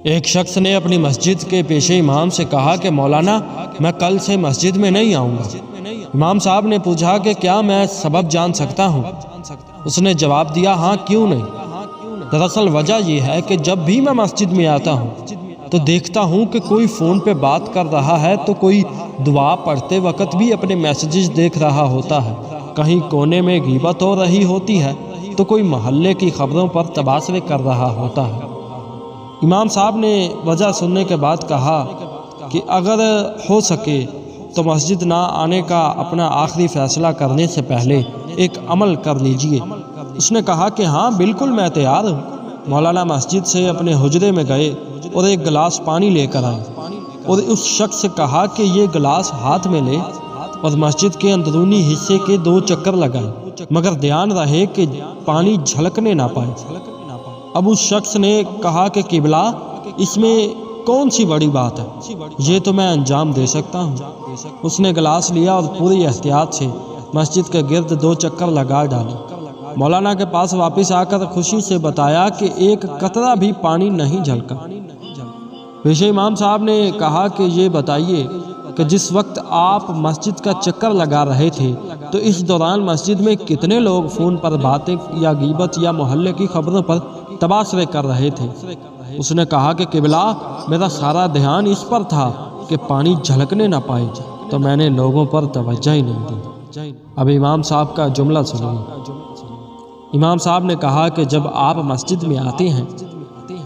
ایک شخص نے اپنی مسجد کے پیشے امام سے کہا کہ مولانا میں کل سے مسجد میں نہیں آؤں گا۔ امام صاحب نے پوچھا کہ کیا میں سبب جان سکتا ہوں؟ اس نے جواب دیا ہاں کیوں نہیں۔ دراصل وجہ یہ ہے کہ جب بھی میں مسجد میں آتا ہوں تو دیکھتا ہوں کہ کوئی فون پہ بات کر رہا ہے تو کوئی دعا پڑھتے وقت بھی اپنے میسیجز دیکھ رہا ہوتا ہے، کہیں کونے میں غیبت ہو رہی ہوتی ہے تو کوئی محلے کی خبروں پر تباصرے کر رہا ہوتا ہے۔ امام صاحب نے وجہ سننے کے بعد کہا کہ اگر ہو سکے تو مسجد نہ آنے کا اپنا آخری فیصلہ کرنے سے پہلے ایک عمل کر لیجئے۔ اس نے کہا کہ ہاں بالکل میں تیار ہوں۔ مولانا مسجد سے اپنے حجرے میں گئے اور ایک گلاس پانی لے کر آئے اور اس شخص سے کہا کہ یہ گلاس ہاتھ میں لے اور مسجد کے اندرونی حصے کے 2 چکر لگائے، مگر دھیان رہے کہ پانی جھلکنے نہ پائے۔ اب اس شخص نے کہا کہ قبلہ اس میں کون سی بڑی بات ہے، یہ تو میں انجام دے سکتا ہوں۔ اس نے گلاس لیا اور پوری احتیاط سے مسجد کے گرد 2 چکر لگا ڈالے۔ مولانا کے پاس واپس آ کر خوشی سے بتایا کہ ایک قطرہ بھی پانی نہیں جھلکا۔ پیشے امام صاحب نے کہا کہ یہ بتائیے کہ جس وقت آپ مسجد کا چکر لگا رہے تھے تو اس دوران مسجد میں کتنے لوگ فون پر باتیں یا غیبت یا محلے کی خبروں پر تباصرے کر رہے تھے؟ اس نے کہا کہ قبلہ میرا سارا دھیان اس پر تھا کہ پانی جھلکنے نہ پائے تو میں نے لوگوں پر توجہ ہی نہیں دی۔ اب امام صاحب کا جملہ سنیے۔ امام صاحب نے کہا کہ جب آپ مسجد میں آتے ہیں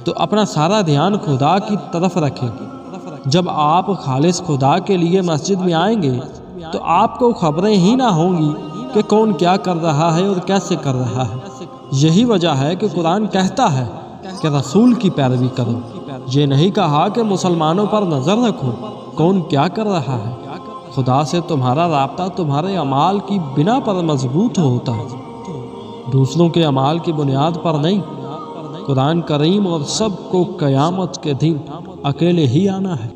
تو اپنا سارا دھیان خدا کی طرف رکھیں۔ جب آپ خالص خدا کے لیے مسجد میں آئیں گے تو آپ کو خبریں ہی نہ ہوں گی کہ کون کیا کر رہا ہے اور کیسے کر رہا ہے۔ یہی وجہ ہے کہ قرآن کہتا ہے کہ رسول کی پیروی کرو، یہ نہیں کہا کہ مسلمانوں پر نظر رکھو کون کیا کر رہا ہے۔ خدا سے تمہارا رابطہ تمہارے اعمال کی بنا پر مضبوط ہوتا ہے، دوسروں کے اعمال کی بنیاد پر نہیں۔ قرآن کریم اور سب کو قیامت کے دن اکیلے ہی آنا ہے۔